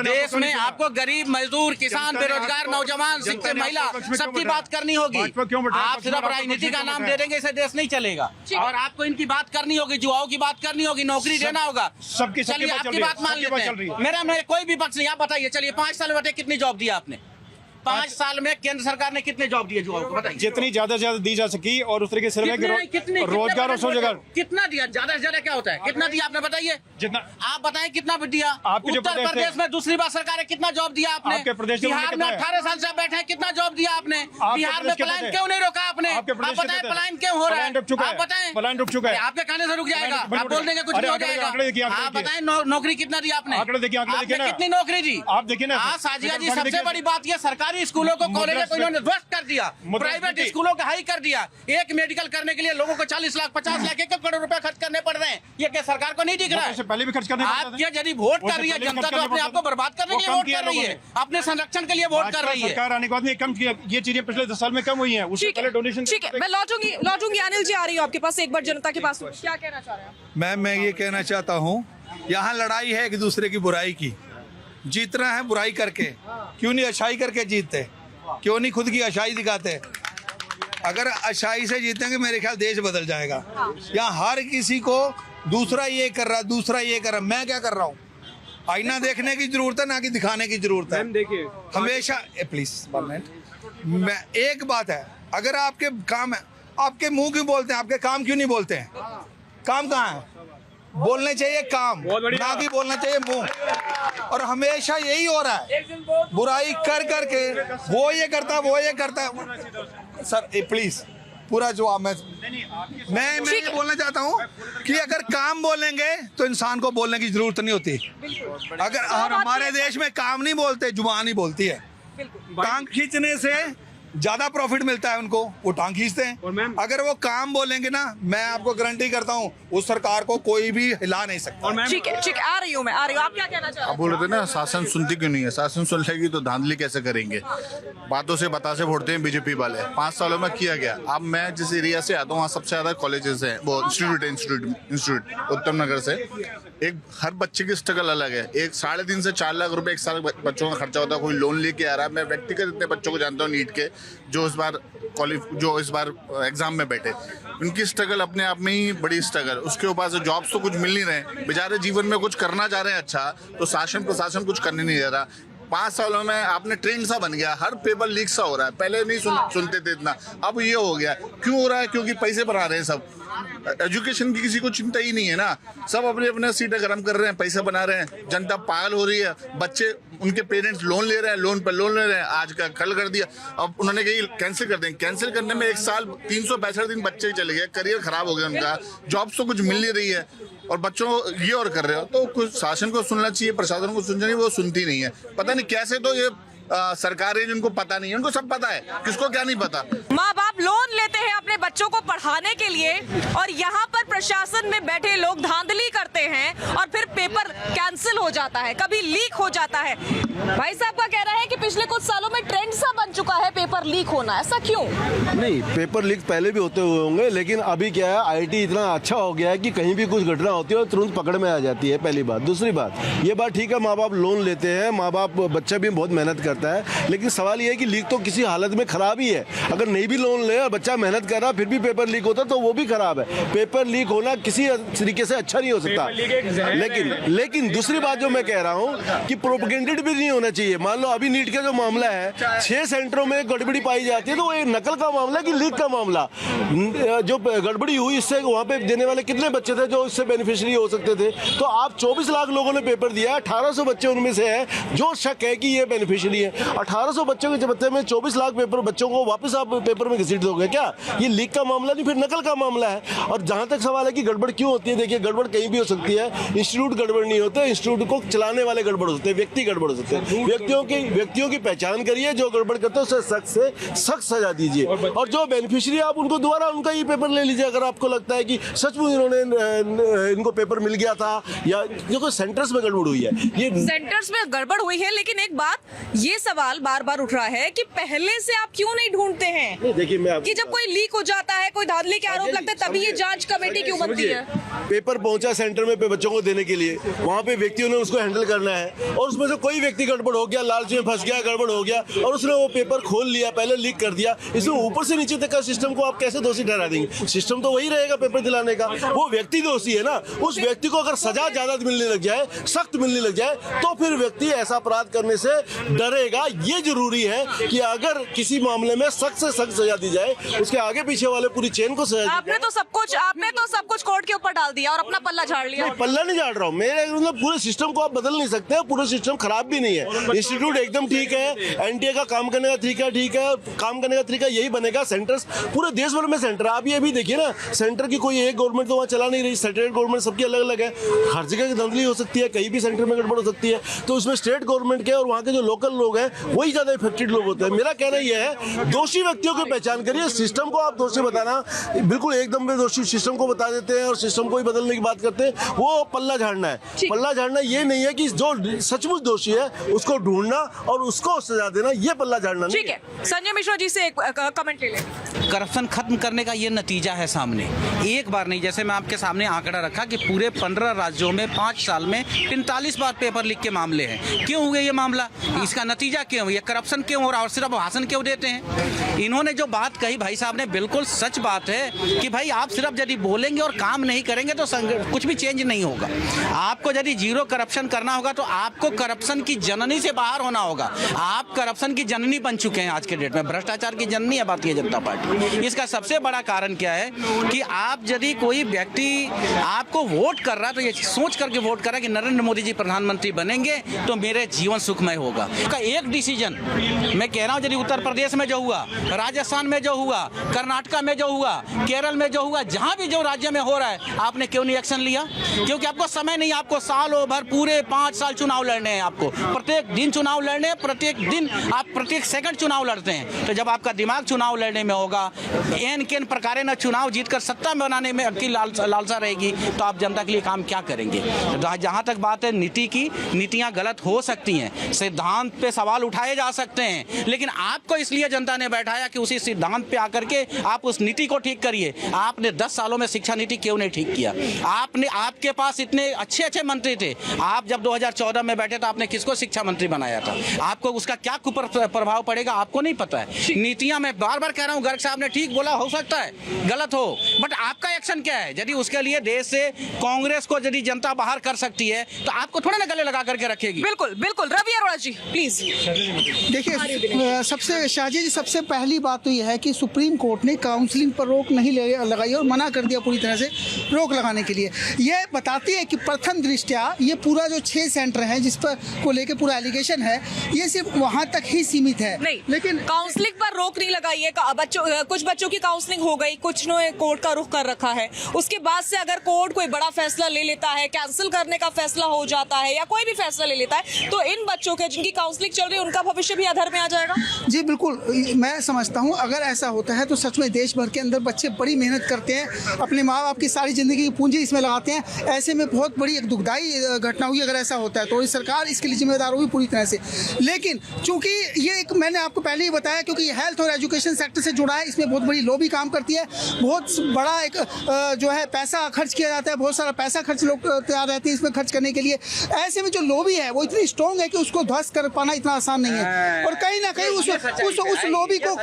देश में आपको गरीब, मजदूर, किसान, बेरोजगार, नौजवान, शिक्षित, महिला सबकी बात करनी होगी। आप सिर्फ राजनीति का नाम दे देंगे, इसे देश नहीं चलेगा। और आपको इनकी बात करनी होगी, युवाओं की बात करनी होगी, नौकरी देना होगा। चलिए आपकी बात मान लेते हैं, मेरा कोई भी पक्ष नहीं। आप बताइए, चलिए 5 साल में कितनी जॉब दिया आपने? 5 साल में केंद्र सरकार ने कितने जॉब दिए युवाओं को? बताइए। जितनी ज्यादा से ज्यादा दी जा सकी और उस तरीके से रोजगार और रोजगार कितना दिया? ज्यादा से ज्यादा क्या होता है? कितना दिया आपने बताइए? जितना आप बताएं कितना दिया? उत्तर प्रदेश में दूसरी बार सरकार ने कितना जॉब दिया आपने? बिहार में 18 साल से बैठे हैं, कितना जॉब दिया आपने? बिहार में पलायन क्यों नहीं रोका आपने? आप बताएं पलायन क्यों हो रहा है? आप बताएं। पलायन रुक चुका है। आपके कहने से रुक जाएगा, आप बोल देंगे कुछ नहीं हो जाएगा। आप बताएं नौकरी कितना दिया आपने? आंकड़े देखिए, कितनी नौकरी दी? आप देखिए ना। साजिया जी, सबसे बड़ी बात यह सरकारी सरकारी स्कूलों को कॉलेजों को इन्होंने ध्वस्त कर दिया, प्राइवेट मुद्रास्फीति। स्कूलों को हाई कर दिया। एक मेडिकल करने के लिए लोगों को 40 लाख 50 लाख 1 करोड़ रुपए खर्च करने पड़ रहे हैं। ये क्या सरकार को नहीं दिख रहा है? पहले भी खर्च करने आपके यदि वोट कर रही है जनता, तो अपने आप को बर्बाद करने के लिए वोट कर रही है, अपने संरक्षण के लिए वोट कर रही है। सरकार आने के बाद में कम किया, ये चीजें पिछले 10 साल में कम हुई हैं। उससे ठीक पहले है, डोनेशन ठीक है, मैं लौटूंगी अनिल जी, आ रही हूँ आपके पास एक बार जनता के पास। क्या कहना चाह रहे हैं? मैं ये कहना चाहता हूँ, यहाँ लड़ाई है एक दूसरे की बुराई की। जीतना है बुराई करके, क्यों नहीं अच्छाई करके जीतते? क्यों नहीं खुद की अच्छाई दिखाते? अगर अच्छाई से जीतेंगे मेरे ख्याल देश बदल जाएगा। यहाँ हर किसी को दूसरा ये कर रहा, दूसरा ये कर रहा, मैं क्या कर रहा हूँ? आईना देखने की जरूरत है, ना कि दिखाने की जरूरत है। देखिए हमेशा प्लीज 1 मिनट, मैं एक बात है, अगर आपके काम है, आपके मुंह क्यों बोलते हैं, आपके काम क्यों नहीं बोलते हैं? काम कहाँ है? बोलने चाहिए काम, ना कि बोलना चाहिए मुंह। और हमेशा यही हो रहा है, बुराई कर करके वो ये करता, वो ये करता। सर प्लीज पूरा जवाब मैं ये बोलना चाहता हूँ कि अगर काम बोलेंगे तो इंसान को बोलने की जरूरत नहीं होती। अगर हमारे देश में काम नहीं बोलते, जुबान ही बोलती है। टांग खींचने से ज्यादा प्रॉफिट मिलता है उनको, वो टांग खींचते हैं। अगर वो काम बोलेंगे ना, मैं आपको गारंटी करता हूँ उस सरकार को कोई भी हिला नहीं सकता। ठीक है, आ रही हूँ मैं। आप क्या कहना चाह रहे हैं? बोल रहे थे ना, शासन सुनती क्यों नहीं है? शासन सुन लेगी तो धांधली कैसे करेंगे? बातों से बतासे फोड़ते हैं बीजेपी वाले। 5 सालों में किया गया। अब मैं जिस एरिया से आता हूँ वहाँ सबसे ज्यादा कॉलेजेस हैं, वो इंस्टीट्यूट उत्तम नगर से। एक हर बच्चे की स्ट्रगल अलग है। एक 3.5 से 4 लाख रुपए एक साल बच्चों का खर्चा होता है। कोई लोन लेके आ रहा है। मैं व्यक्तिगत इतने बच्चों को जानता हूँ नीट के, जो इस बार एग्जाम में बैठे। उनकी स्ट्रगल अपने आप में ही बड़ी स्ट्रगल। उसके ऊपर से जॉब्स तो कुछ मिल नहीं रहे, बेचारे जीवन में कुछ करना चाह रहे हैं अच्छा, तो शासन प्रशासन कुछ करने नहीं दे रहा। 5 सालों में आपने ट्रेंड सा बन गया, हर पेपर लीक सा हो रहा है। पहले नहीं सुनते थे इतना, अब ये हो गया। क्यों हो रहा है? क्योंकि पैसे बढ़ा रहे हैं सब। एजुकेशन की किसी को चिंता ही नहीं है ना, सब अपने अपने सीटें गर्म कर रहे हैं, पैसे बना रहे हैं। जनता पागल हो रही है। बच्चे, उनके पेरेंट्स लोन ले रहे हैं, लोन पर लोन ले रहे हैं। आज का कल कर दिया, अब उन्होंने कही कैंसिल कर देंगे। कैंसिल करने में 1 साल 365 दिन बच्चे चले गए, करियर खराब हो गया उनका, जॉब्स तो कुछ मिल नहीं रही है, और बच्चों को ये और कर रहे हो। तो कुछ शासन को सुनना चाहिए, प्रशासन को सुनना चाहिए, वो सुनती नहीं है। पता नहीं कैसे, तो ये सरकार है जिनको पता नहीं है, उनको सब पता है, किसको क्या नहीं पता। माँ बाप लोन लेते हैं अपने बच्चों को पढ़ाने के लिए, और यहाँ पर प्रशासन में बैठे लोग धांधली करते हैं और फिर पेपर कैंसिल हो जाता है, कभी लीक हो जाता है। भाई साहब का कहना है कि पिछले कुछ सालों में ट्रेंड सा बन चुका है पेपर लीक होना, ऐसा क्यों? नहीं, पेपर लीक पहले भी होते हुए होंगे, लेकिन अभी क्या है, आईटी इतना अच्छा हो गया है कि कहीं भी कुछ घटना होती है और तुरंत पकड़ में आ जाती है, पहली बात। दूसरी बात, ये बात ठीक है, माँ बाप लोन लेते हैं, माँ बाप, बच्चा भी बहुत मेहनत करता है, लेकिन सवाल ये है कि लीक तो किसी हालत में खराब ही है। अगर नहीं भी लोन ले और बच्चा मेहनत कर रहा फिर भी पेपर लीक होता तो वो भी खराब है। पेपर लीक होना किसी तरीके से अच्छा नहीं हो सकता। लेकिन दूसरी बात जो मैं कह रहा हूँ कि प्रोपेगेंडेड भी नहीं होना चाहिए। मान लो अभी नीट का जो मामला है, 6 सेंटरों में गड़बड़ी पाई जाती है, तो वो एक नकल का मामला है कि लीक का मामला? जो गड़बड़ी हुई, इससे वहाँ पे देने वाले कितने बच्चे थे जो इससे बेनिफिशियरी हो सकते थे? तो आप 24 लाख लोगों ने पेपर दिया, 1800 बच्चे उनमें से है जो शक है कि ये बेनिफिशियरी है। 1800 बच्चों के बच्चे में 24 लाख बच्चों को वापस आप पेपर में घसीट दोगे क्या? ये लीक का मामला नहीं, फिर नकल का मामला है। और जहां तक सवाल है कि गड़बड़ क्यों होती है, देखिए गड़बड़ कहीं भी हो सकती है। इंस्टीट्यूट गड़बड़ नहीं होते, इंस्टीट्यूट को चलाने वाले गड़बड़ हो सकते हैं, व्यक्ति गड़बड़ हो सकते हैं। व्यक्तियों की पहचान करिए, जो गड़बड़ करते हैं उसे सख्त सजा दीजिए, और जो बेनिफिशियरी आप उनको दोबारा उनका ये पेपर ले लीजिए। अगर आपको लगता है कि सचमुच इन्होंने इनको पेपर मिल गया था, या जो सेंटर्स में गड़बड़ हुई है, ये सेंटर्स में गड़बड़ हुई है। लेकिन एक बात, ये सवाल बार बार उठ रहा है कि पहले से आप क्यों नहीं ढूंढते हैं? देखिए, मैं कि जब कोई लीक हो जाता है, कोई धांधली के आरोप लगते हैं, तभी ये जांच कमेटी क्यों बनती है? पेपर पहुंचा सेंटर में बच्चों को देने के लिए, वहाँ पे व्यक्तियों ने उसको हैंडल करना है, और उसमें से कोई व्यक्ति गड़बड़ हो गया, लालच में फंस गया, गड़बड़ हो गया, और उसने वो पेपर खोल लिया, पहले लीक कर दिया। इसमें ऊपर से नीचे तक का सिस्टम को आप कैसे दोषी ठहरा देंगे? सिस्टम तो वही रहेगा पेपर दिलाने का, वो व्यक्ति दोषी है ना। उस व्यक्ति को अगर सजा ज्यादा मिलने लग जाए, सख्त मिलने लग जाए, तो फिर व्यक्ति ऐसा अपराध करने से डरेगा। ये जरूरी है कि अगर किसी मामले में सख्त से सख्त सजा दी जाए, उसके आगे पीछे वाले पूरी चेन को सजा। आपने तो सब कुछ कोर्ट के ऊपर ऊपर डाल दिया और अपना पल्ला झाड़ लिया। पल्ला नहीं झाड़ रहा हूँ, मेरे मतलब पूरे सिस्टम को आप बदल नहीं सकते, पूरा सिस्टम खराब भी नहीं है। इंस्टीट्यूट एकदम ठीक है, एनटीए का काम करने का तरीका ठीक है, काम करने का तरीका यही बनेगा। सेंटर्स पूरे देश भर में सेंटर, आप ये भी देखिए ना, सेंटर की कोई एक गवर्नमेंट तो वहाँ चला नहीं रही, स्टेट गवर्नमेंट सबकी अलग अलग है, हर जगह की धांधली हो सकती है, कहीं भी सेंटर में गड़बड़ हो सकती है। तो उसमें स्टेट गवर्नमेंट के और वहाँ के जो लोकल लोग हैं वही ज़्यादा इफेक्टेड लोग होते हैं। मेरा कहना यह है, दोषी व्यक्तियों की पहचान करिए, सिस्टम को आप दोषी बताना बिल्कुल एकदम में दोषी सिस्टम को बता देते हैं और सिस्टम को ही बदलने की बात करते हैं, वो पल्ला झाड़ना है। पल्ला झाड़ना ये नहीं है कि जो सचमुच दोषी है उसको ढूंढना और उसको सजा देना, ये पल्ला झाड़ना नहीं। ठीक है, संजय मिश्रा जी से एक कमेंट ले लें। करप्शन खत्म करने का ये नतीजा है सामने, एक बार नहीं, जैसे मैं आपके सामने आंकड़ा रखा कि पूरे 15 राज्यों में 5 साल में 45 बार पेपर लीक के मामले हैं। क्यों हुए ये मामला, इसका नतीजा क्यों, ये करप्शन क्यों हो रहा है और सिर्फ भाषण क्यों देते हैं। इन्होंने जो बात कही भाई साहब ने, बिल्कुल सच बात है कि भाई आप सिर्फ यदि बोलेंगे और काम नहीं करेंगे तो कुछ भी चेंज नहीं होगा। आपको यदि जीरो करप्शन करना होगा तो आपको करप्शन की जननी से बाहर होना होगा। आप करप्शन की जननी बन चुके हैं आज के डेट में, भ्रष्टाचार की जननी है भारतीय जनता पार्टी। इसका सबसे बड़ा कारण क्या है कि आप यदि कोई व्यक्ति आपको वोट कर रहा है तो ये सोच करके वोट कर रहा है कि नरेंद्र मोदी जी प्रधानमंत्री बनेंगे तो मेरे जीवन सुखमय होगा। का एक डिसीजन मैं कह रहा हूं, यदि उत्तर प्रदेश में जो हुआ, राजस्थान में जो हुआ, कर्नाटक में जो हुआ, केरल में जो हुआ, जहां भी जो राज्य में हो रहा है, आपने क्यों नहीं एक्शन लिया? क्योंकि आपको समय नहीं, आपको सालों भर पूरे 5 साल चुनाव लड़ने हैं, आपको प्रत्येक दिन चुनाव लड़ने हैं, प्रत्येक दिन आप प्रत्येक सेकंड चुनाव लड़ते हैं। तो जब आपका दिमाग चुनाव लड़ने में होगा, एन केन प्रकारे न चुनाव जीतकर सत्ता में बनाने में की लालसा रहेगी, तो आप जनता के लिए काम क्या करेंगे? जहां तक बात है नीति की, नीतियां गलत हो सकती हैं, सिद्धांत पे सवाल उठाए जा सकते हैं, लेकिन आपको इसलिए जनता ने बैठाया कि उसी सिद्धांत पे आकर के आप उस नीति को ठीक करिए। आपने 10 सालों में शिक्षा नीति क्यों नहीं ठीक किया? आपके पास इतने अच्छे मंत्री थे, आप जब 2014 में बैठे तो आपने किसको शिक्षा मंत्री बनाया था? आपको उसका क्या प्रभाव पड़ेगा आपको नहीं पता है। नीतियां, मैं बार बार कह रहा हूं, गर्ग साहब ने ठीक बोला, हो सकता है गलत हो, बट आपका एक्शन क्या है? यदि उसके लिए देश से कांग्रेस को यदि जनता बाहर कर सकती है तो आपको थोड़ा ना गले लगा करके रखेगी। बिल्कुल बिल्कुल, रवि अरोड़ा जी प्लीज। देखिए, शाहजी जी, सबसे पहली बात तो यह है कि सुप्रीम कोर्ट ने काउंसलिंग पर रोक नहीं लगाई और मना कर दिया पूरी तरह से रोक लगाने के लिए। यह बताती है कि प्रथम दृष्टया ये पूरा जो 6 सेंटर है जिस पर को लेकर पूरा एलिगेशन है, ये सिर्फ वहां तक ही सीमित है। नहीं, लेकिन काउंसलिंग पर रोक नहीं लगाई है। कुछ बच्चों की काउंसलिंग हो गई, कुछ ने कोर्ट का रुख कर रखा है। उसके बाद से अगर कोर्ट कोई बड़ा फैसला ले लेता है, कैंसिल करने का फैसला हो जाता है या कोई भी फैसला ले लेता है, तो इन बच्चों के जिनकी काउंसलिंग चल रही है उनका भविष्य भी अधर में आ जाएगा। जी बिल्कुल, मैं समझता हूँ अगर ऐसा होता है तो सच में देश भर के अंदर बच्चे बड़ी मेहनत करते हैं, अपने माँ बाप की सारी जिंदगी की पूंजी इसमें लगाते हैं। ऐसे में बहुत बड़ी एक दुखदाई घटना हुई अगर ऐसा होता है तो सरकार इसके लिए जिम्मेदार होगी पूरी तरह से। लेकिन चूंकि ये एक, मैंने आपको पहले ही बताया, क्योंकि हेल्थ और एजुकेशन सेक्टर से जुड़ा है, इसमें बहुत बड़ी लॉबी काम करती है, बहुत बड़ा एक जो है पैसा खर्च किया जाता है, बहुत सारा पैसा खर्च लोग तैयार रहते हैं इसमें खर्च करने के लिए। ऐसे में जो लॉबी है वो इतनी स्ट्रॉन्ग है कि उसको ध्वस्त कर पाना इतना आसान नहीं है, और कहीं ना कहीं उस लॉबी को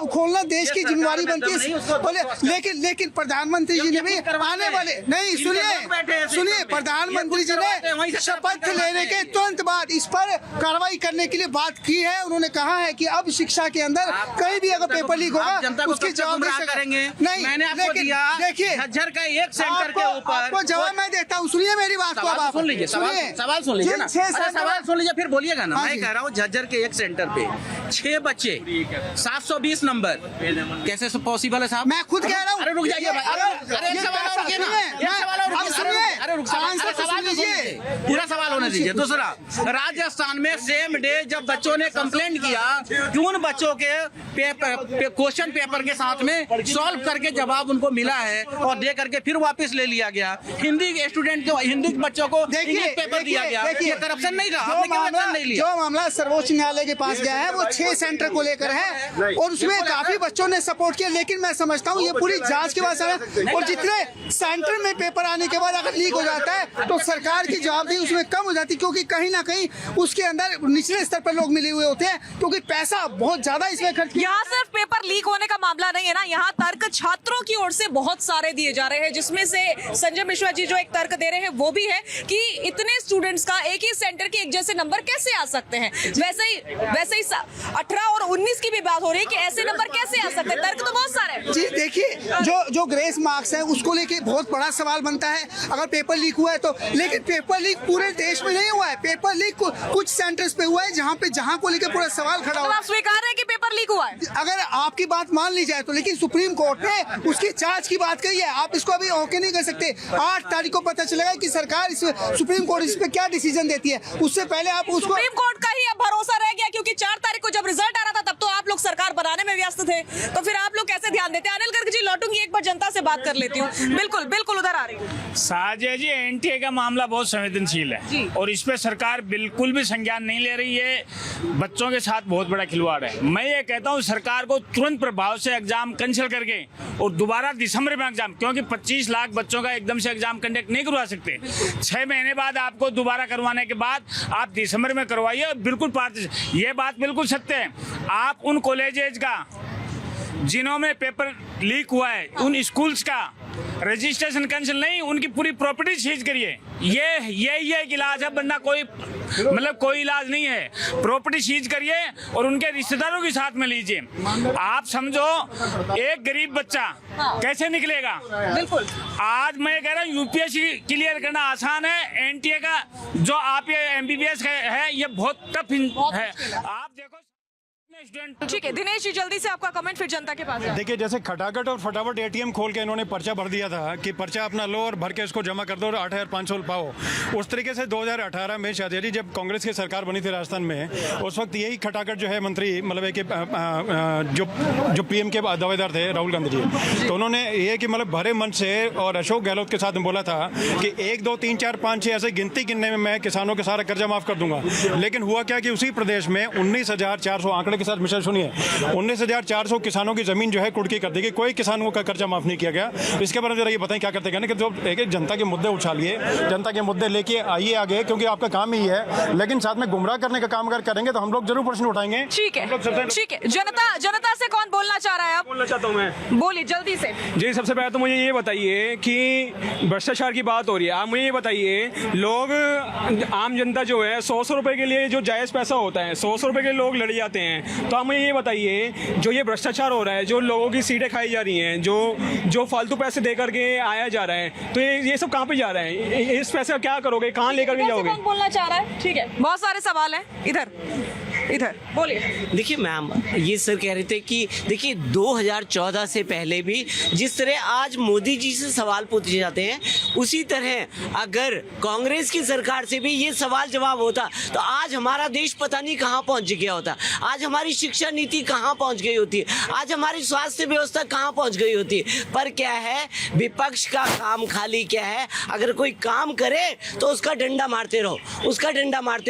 खोलना देश की जिम्मेवारी बनती है। लेकिन प्रधानमंत्री जी ने भी आने वाले, नहीं सुनिए, प्रधानमंत्री जी ने शपथ लेने के तुरंत बाद इस पर कार्रवाई करने के लिए बात की है। उन्होंने कहा है कि अब शिक्षा के अंदर कहीं भी अगर पेपर लीक होगा उसकी जवाबदेही करेंगे। नहीं, मैंने आपको दिया, देखिए झज्जर का एक सेंटर के ऊपर आपको जवाब मैं देता हूँ, सुनिए मेरी बात को। आप सुन लीजिए, सवाल सुन लीजिए ना, सवाल सुन लीजिए फिर बोलिएगा ना। मैं कह रहा हूँ झज्जर के एक सेंटर पे 6 बच्चे, 720 नंबर, कैसे पॉसिबल है साहब? मैं खुद कह रहा हूँ। अरे रुक जाइए भाई, पूरा सवाल होने दीजिए। दूसरा, राजस्थान में सेम डे जब बच्चों ने कंप्लेंट किया कि उन बच्चों के क्वेश्चन पेपर के साथ में सॉल्व करके जवाब उनको मिला है और दे करके फिर वापस ले लिया गया। हिंदी स्टूडेंट को, हिंदी बच्चों को इंग्लिश पेपर दिया गया, ये करप्शन नहीं रहा? जो मामला सर्वोच्च न्यायालय के पास गया है वो 6 सेंटर को लेकर है और उसमें काफी बच्चों ने सपोर्ट किया, लेकिन मैं समझता हूँ ये पूरी जांच के बाद है। और जितने सेंटर में पेपर आने के बाद अगर लीक हो जाता है तो सरकार की जवाबदेही उसमें कम हो जाती है, क्योंकि कहीं ना कहीं उसके अंदर निचले स्तर पर लोग मिले हुए होते हैं, क्योंकि पैसा बहुत ज्यादा इसमें खर्च किया। यहाँ सिर्फ पेपर लीक होने का मामला नहीं है ना, यहाँ तर्क छात्रों की ओर से बहुत सारे दिए जा रहे हैं, जिसमें से संजय मिश्रा जी जो एक तर्क दे रहे हैं वो भी है कि इतने स्टूडेंट्स का एक ही सेंटर के एक जैसे नंबर कैसे आ सकते हैं। वैसे ही 18 और 19 की भी बात हो रही है कि ऐसे नंबर कैसे आ सकते हैं। तर्क तो बहुत सारे हैं। जी देखिए, जो ग्रेस मार्क्स है उसको लेके बहुत बड़ा सवाल बनता है अगर पेपर लीक हुआ है तो। लेकिन पेपर लीक पूरे देश में नहीं हुआ है, पेपर लीक कुछ सेंटर्स पे हुआ है जहां को लेकर पूरा सवाल खड़ा हुआ है। आप स्वीकार है कि पेपर लीक हुआ है? अगर आपकी बात मान ली जाए तो, लेकिन सुप्रीम कोर्ट ने उसकी जांच की बात कही है, आप इसको अभी ओके नहीं कर सकते। 8 तारीख को पता चलेगा कि सरकार सुप्रीम कोर्ट इस पे क्या डिसीजन देती है, उससे पहले आप उसको। सुप्रीम कोर्ट का ही अब भरोसा रह गया, क्योंकि 4 तारीख को जब रिजल्ट आ रहा था तब तो आप लोग सरकार बनाने में व्यस्त थे, तो फिर आप लोग कैसे ध्यान देते? अनिल गर्ग जी, लौटूंगी एक बार जनता से बात कर लेती हूँ। बिल्कुल उधर आ रही हूँ। साजिया जी, एनटीए का मामला बहुत संवेदनशील है और इस पे सरकार बिल्कुल भी संज्ञान नहीं ले रही है। बच्चों के साथ बहुत बड़ा खिलवाड़ है। मैं ये कहता हूँ सरकार को तुरंत प्रभाव से एग्जाम कैंसिल करके और दोबारा दिसंबर में एग्जाम, क्योंकि 25 लाख बच्चों का एकदम से एग्जाम कंडक्ट नहीं करवा सकते। 6 महीने बाद आपको दोबारा करवाने के बाद आप दिसंबर में करवाइए। बिल्कुल ये बात बिल्कुल सत्य है। आप उन कॉलेजेज का जिन्हों में पेपर लीक हुआ है, उन स्कूल्स का रजिस्ट्रेशन कैंसिल नहीं, उनकी पूरी प्रॉपर्टी सीज करिए। यही एक इलाज है, वरना कोई इलाज नहीं है। प्रॉपर्टी सीज करिए और उनके रिश्तेदारों के साथ में लीजिए। आप समझो एक गरीब बच्चा कैसे निकलेगा। बिल्कुल, आज मैं कह रहा हूँ यूपीएससी क्लियर करना आसान है, एनटीए का जो आप ये एमबीबीएस है ये बहुत टफ है। आप देखो ठीक है दिनेश जी, जल्दी से आपका कमेंट, फिर जनता के पास जाए। देखिए, जैसे खटाखट और फटाफट एटीएम खोल के इन्होंने पर्चा भर दिया था कि पर्चा अपना लो और भर के इसको जमा कर दो और 8,500 पाओ। उस तरीके से 2018 में शादिया जी जब कांग्रेस की सरकार बनी थी राजस्थान में, उस वक्त यही खटाखट जो है मंत्री मतलब कि जो पीएम के दावेदार थे राहुल गांधी जी, तो उन्होंने ये कि मतलब भरे मन से और अशोक गहलोत के साथ में बोला था कि 1 2 3 4 5 6 ऐसे गिनती गिनने में मैं किसानों का सारा कर्जा माफ कर दूंगा। लेकिन हुआ क्या कि उसी प्रदेश में 19,400 आंकड़े के साथ मिशन सुनिए, 19,400 किसानों की जमीन जो है कुर्की कर दी गई, कोई किसानों का कर्जा माफ नहीं किया गया। इसके बारे में जरा ये बताएं क्या करते हैं कि जो एक जनता के मुद्दे उछालिए, जनता के मुद्दे लेके आइए आगे, क्योंकि आपका काम ही है, लेकिन साथ में गुमराह करने का काम अगर करेंगे तो हम लोग जरूर प्रश्न उठाएंगे। ठीक है, जनता से कौन बोलना चाह रहा है? आप बोलना चाहता हूँ मैं, बोलिए जल्दी से। जी, सबसे पहले तो मुझे ये बताइए कि भ्रष्टाचार की बात हो रही है, आप मुझे ये बताइए, लोग आम जनता जो है 100 रुपए के लिए जो जायज़ पैसा होता है 100 रुपए के लिए लोग लड़ जाते हैं। तो आप मुझे ये बताइए, जो ये भ्रष्टाचार हो रहा है, जो लोगों की सीटें खाई जा रही हैं, जो फालतू पैसे दे करके आया जा रहा है, तो ये सब कहाँ पे जा रहा है? इस पैसे का क्या करोगे, कहाँ लेकर के जाओगे? कौन बोलना चाह रहा है? ठीक है, बहुत सारे सवाल हैं। इधर बोलिए। देखिए मैम, ये सर कह रहे थे कि देखिए 2014 से पहले भी जिस तरह आज मोदी जी से सवाल पूछे जाते हैं, उसी तरह अगर कांग्रेस की सरकार से भी ये सवाल जवाब होता तो आज हमारा देश पता नहीं कहाँ पहुंच गया होता, आज हमारी शिक्षा नीति कहाँ पहुंच गई होती, आज हमारी स्वास्थ्य व्यवस्था कहाँ पहुंच गई होती। पर क्या है, विपक्ष का काम खाली क्या है, अगर कोई काम करे तो उसका डंडा मारते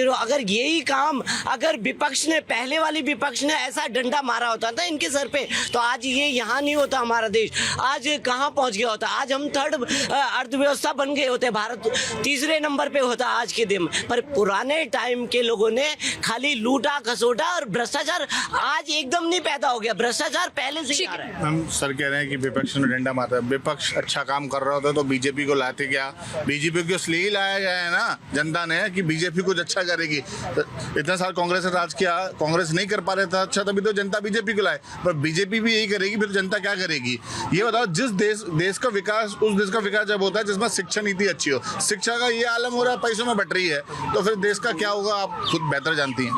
रहो, अगर यही काम अगर विपक्ष ने, पहले वाली विपक्ष ने ऐसा डंडा मारा होता था इनके सर पे, तो आज ये यहाँ नहीं होता हमारा देश, आज कहाँ पहुँच गया होता, आज हम 3rd अर्थव्यवस्था बन गए होते, भारत 3रे नंबर पे होता आज के दिन। पर पुराने टाइम के लोगों ने खाली लूटा खसोटा और भ्रष्टाचार आज एकदम नहीं पैदा हो गया, भ्रष्टाचार पहले से ही आ रहा है। हम सर कह रहे हैं कि विपक्ष ने डंडा मारा, विपक्ष अच्छा काम कर रहा होता तो बीजेपी को लाते क्या? बीजेपी को इसलिए ही लाया गया है ना जनता ने कि बीजेपी कुछ अच्छा करेगी। इतना साल कांग्रेस ने राज किया, कांग्रेस नहीं कर पा रहा था अच्छा, तभी तो जनता बीजेपी को लाए, पर बीजेपी भी यही करेगी, फिर जनता क्या करेगी? ये बताओ, जिस देश का विकास, उस देश का विकास जब होता है जिसमें शिक्षा नीति अच्छी हो, शिक्षा का ये आलम हो रहा है पैसों में बट रही है, तो फिर देश का क्या होगा आप खुद बेहतर जानती हैं।